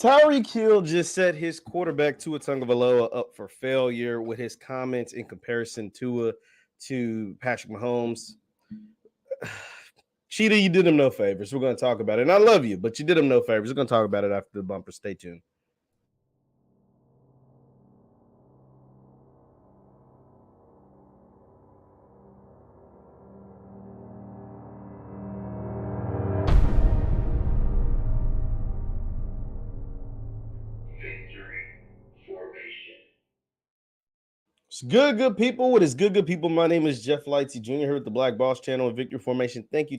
Tyreek Hill just set his quarterback Tua Tagovailoa up for failure with his comments in comparison to Patrick Mahomes. Cheetah, you did him no favors. We're going to talk about it. And I love you, but you did him no favors. We're going to talk about it after the bumper. Stay tuned. It's good people. What is good people? My name is JeffLightsy Jr. here with the Black Boss channel and Victory Formation. Thank you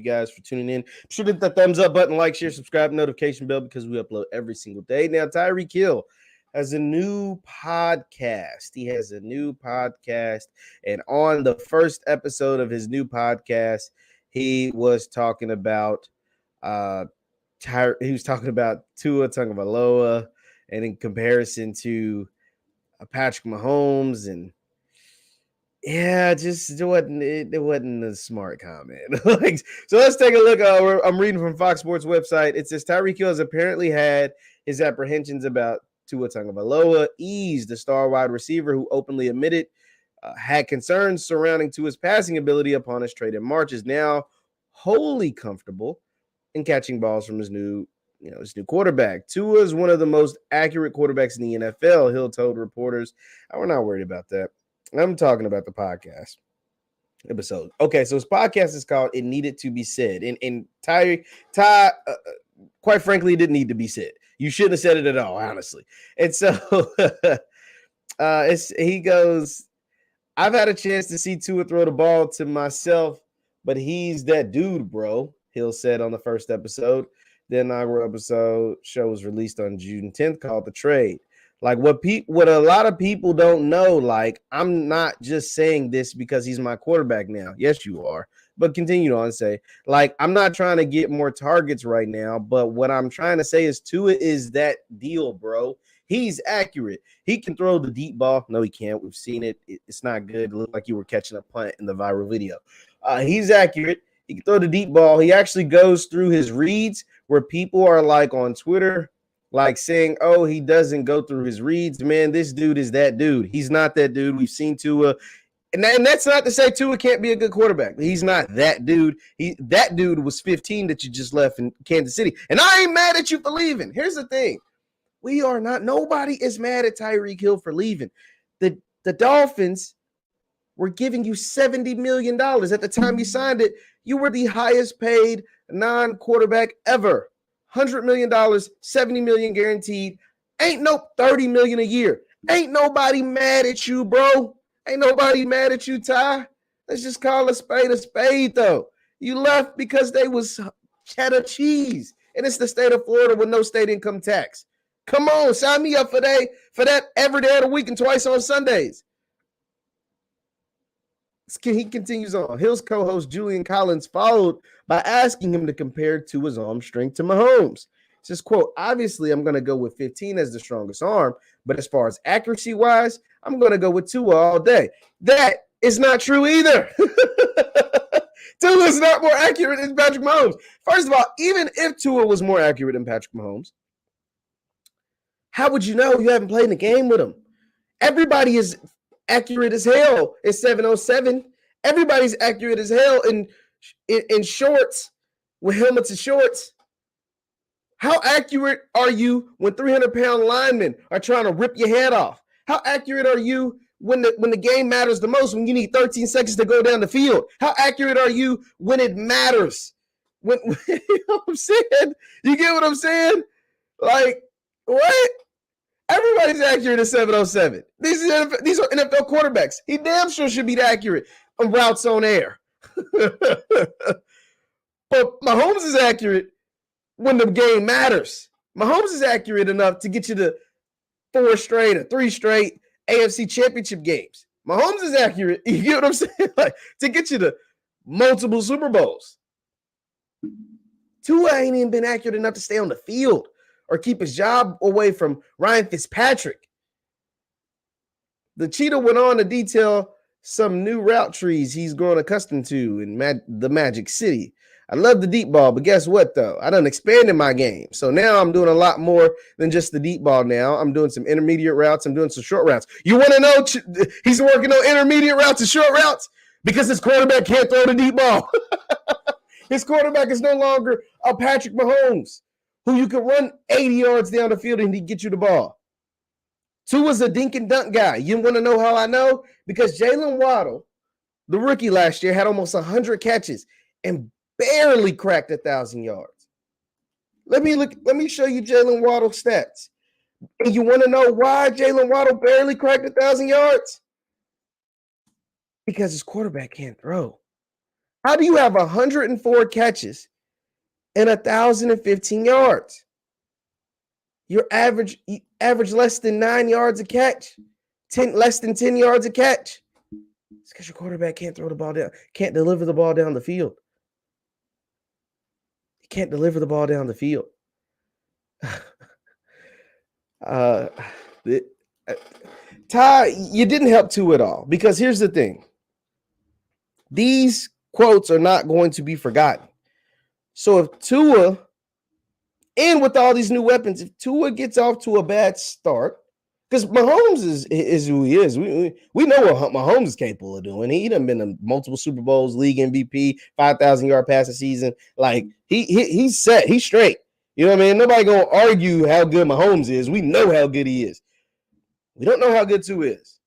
guys for tuning in. Be sure to hit that thumbs up button, like, share, subscribe, notification bell because we upload every single day. Now, Tyreek Hill has a new podcast. He has a new podcast, and on the first episode of his new podcast, he was talking about Tua Tagovailoa, and in comparison to Patrick Mahomes, and yeah, just it wasn't a smart comment. So let's take a look. I'm reading from Fox Sports website. It says Tyreek Hill has apparently had his apprehensions about Tua Tagovailoa eased. The star wide receiver, who openly admitted had concerns surrounding Tua's passing ability upon his trade in March, is now wholly comfortable in catching balls from his new quarterback. Tua is one of the most accurate quarterbacks in the NFL, Hill told reporters. We're not worried about that. I'm talking about the podcast episode. Okay, so his podcast is called It Needed to Be Said. And Ty, quite frankly, it didn't need to be said. You shouldn't have said it at all, honestly. And so he goes, I've had a chance to see Tua throw the ball to myself, but he's that dude, bro, Hill said on the first episode. The inaugural show was released on June 10th, called The Trade. Like what a lot of people don't know, like, I'm not just saying this because he's my quarterback now. Yes, you are. But continue on and say, like, I'm not trying to get more targets right now, but what I'm trying to say is Tua is that deal, bro. He's accurate. He can throw the deep ball. No, he can't. We've seen it. It's not good. It looked like you were catching a punt in the viral video. He's accurate. He can throw the deep ball. He actually goes through his reads where people are like on Twitter, like saying, oh, he doesn't go through his reads. Man, this dude is that dude. He's not that dude. We've seen Tua. And that's not to say Tua can't be a good quarterback. He's not that dude. That dude was 15 that you just left in Kansas City. And I ain't mad at you for leaving. Here's the thing. Nobody is mad at Tyreek Hill for leaving. The Dolphins were giving you $70 million. At the time you signed it, you were the highest paid non-quarterback ever. $100 million, $70 million guaranteed. Ain't no $30 million a year. Ain't nobody mad at you, bro. Ain't nobody mad at you, Ty. Let's just call a spade, though. You left because they was cheddar cheese. And it's the state of Florida with no state income tax. Come on, sign me up for that every day of the week and twice on Sundays. He continues on. Hill's co-host Julian Collins followed by asking him to compare Tua's arm strength to Mahomes. He says, quote, obviously I'm going to go with 15 as the strongest arm, but as far as accuracy-wise, I'm going to go with Tua all day. That is not true either. Tua is not more accurate than Patrick Mahomes. First of all, even if Tua was more accurate than Patrick Mahomes, how would you know? You haven't played in the game with him. Everybody is accurate as hell at 707. Everybody's accurate as hell in shorts, with helmets and shorts. How accurate are you when 300-pound linemen are trying to rip your head off? How accurate are you when the game matters the most, when you need 13 seconds to go down the field? How accurate are you when it matters? You know what I'm saying? You get what I'm saying? Like, what? Everybody's accurate at 707. These are NFL quarterbacks. He damn sure should be accurate on routes on air. But Mahomes is accurate when the game matters. Mahomes is accurate enough to get you to 4 straight or 3 straight AFC championship games. Mahomes is accurate, you get what I'm saying? Like, to get you to multiple Super Bowls. Tua ain't even been accurate enough to stay on the field or keep his job away from Ryan Fitzpatrick. The Cheetah went on to detail some new route trees he's grown accustomed to in the Magic City. I love the deep ball, but guess what, though? I done expanded my game. So now I'm doing a lot more than just the deep ball now. I'm doing some intermediate routes. I'm doing some short routes. You want to know he's working on intermediate routes and short routes? Because his quarterback can't throw the deep ball. His quarterback is no longer a Patrick Mahomes, who you can run 80 yards down the field and he get you the ball. Tua's a dink and dunk guy. You want to know how I know? Because Jalen Waddle, the rookie last year, had almost 100 catches and barely cracked 1,000 yards. Let me show you Jalen Waddle stats. And you want to know why Jalen Waddle barely cracked 1,000 yards? Because his quarterback can't throw. How do you have 104 catches and 1,015 yards? Your average less than 9 yards a catch, less than 10 yards a catch. It's because your quarterback can't throw the ball down, can't deliver the ball down the field. He can't deliver the ball down the field. Ty, you didn't help Tua at all, because here's the thing. These quotes are not going to be forgotten. So if Tua, and with all these new weapons, if Tua gets off to a bad start, because Mahomes is who he is. We know what Mahomes is capable of doing. He done been in multiple Super Bowls, league MVP, 5,000-yard passing season. Like he's set, he's straight. You know what I mean? Nobody gonna argue how good Mahomes is. We know how good he is. We don't know how good Tua is.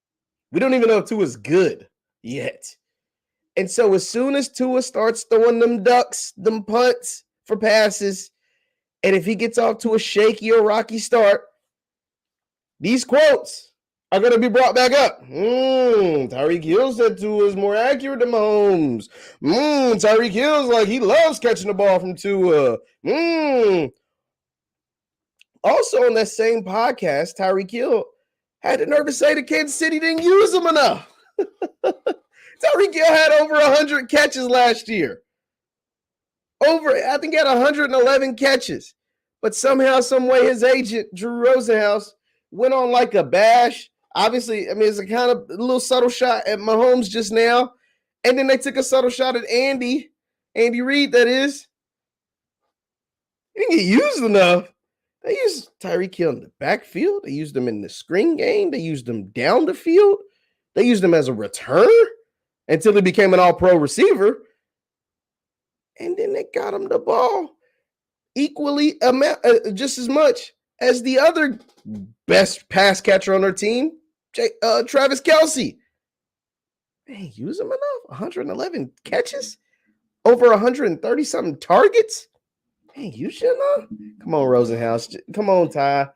We don't even know if Tua is good yet. And so as soon as Tua starts throwing them ducks, them punts for passes, and if he gets off to a shaky or rocky start, these quotes are going to be brought back up. Tyreek Hill said Tua is more accurate than Mahomes. Tyreek Hill's like he loves catching the ball from Tua. Also on that same podcast, Tyreek Hill had the nerve to say that Kansas City didn't use him enough. Tyreek Hill had over 100 catches last year. I think he had 111 catches. But somehow, some way, his agent, Drew Rosenhaus, went on like a bash. Obviously, I mean, it's a kind of a little subtle shot at Mahomes just now. And then they took a subtle shot at Andy Reid, that is. He didn't get used enough. They used Tyreek Hill in the backfield. They used him in the screen game. They used him down the field. They used him as a returner until he became an all-pro receiver. And then they got him the ball equally, just as much as the other best pass catcher on their team, Travis Kelce. They use him enough. 111 catches, over 130-something targets. Hey, you should know. Come on, Rosenhaus. Come on, Ty.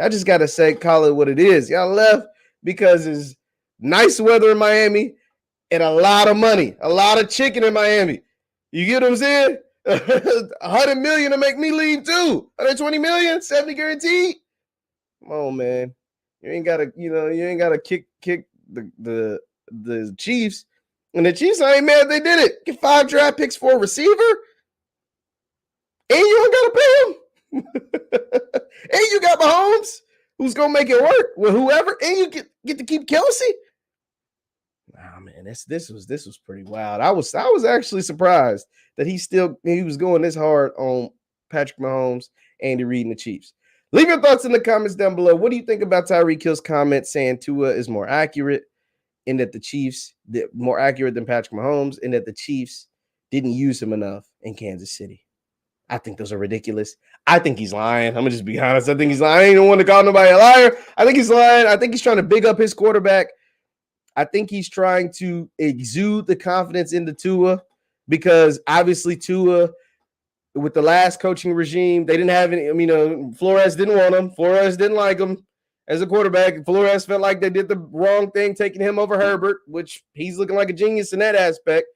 I just got to call it what it is. Y'all left because it's nice weather in Miami and a lot of money, a lot of chicken in Miami. You get what I'm saying? $100 million to make me leave too. $120 million, 70 guaranteed. Come on, man. You ain't gotta kick the Chiefs. And the Chiefs, I ain't mad they did it. Get 5 draft picks for a receiver. And you don't gotta pay him. And you got Mahomes, who's gonna make it work with whoever, and you get to keep Kelce. Nah, man, this was pretty wild. I was actually surprised that he was going this hard on Patrick Mahomes, Andy Reid, and the Chiefs. Leave your thoughts in the comments down below. What do you think about Tyreek Hill's comment saying Tua is more accurate and that the Chiefs more accurate than Patrick Mahomes and that the Chiefs didn't use him enough in Kansas City? I think those are ridiculous. I think he's lying. I'm going to just be honest. I think he's lying. I ain't want to call nobody a liar. I think he's lying. I think he's trying to big up his quarterback. I think he's trying to exude the confidence into Tua because obviously Tua, with the last coaching regime, they didn't have any. I mean, Flores didn't want him. Flores didn't like him as a quarterback. Flores felt like they did the wrong thing, taking him over Herbert, which he's looking like a genius in that aspect.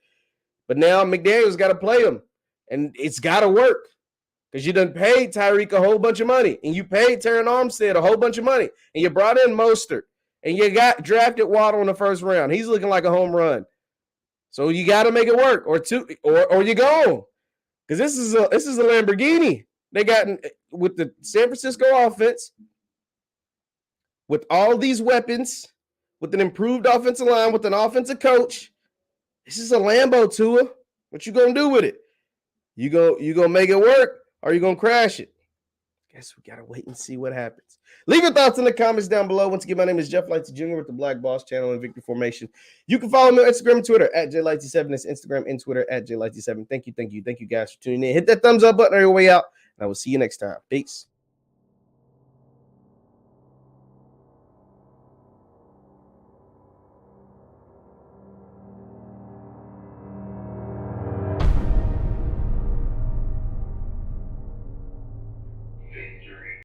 But now McDaniel's got to play him, and it's got to work because you done paid Tyreek a whole bunch of money, and you paid Terran Armstead a whole bunch of money, and you brought in Mostert. And you got drafted Waddle in the first round. He's looking like a home run. So you got to make it work, or you go. Because this is a Lamborghini. They got with the San Francisco offense, with all these weapons, with an improved offensive line, with an offensive coach. This is a Lambo, Tua. What you gonna do with it? You gonna make it work, or you gonna crash it? Guess we gotta wait and see what happens. Leave your thoughts in the comments down below. Once again, my name is JeffLightsYJr. with the Black Boss channel and Victory Formation. You can follow me on Instagram and Twitter at JLightsy7. That's Instagram and Twitter at JLightsy7. Thank you guys for tuning in. Hit that thumbs up button on your way out, and I will see you next time. Peace.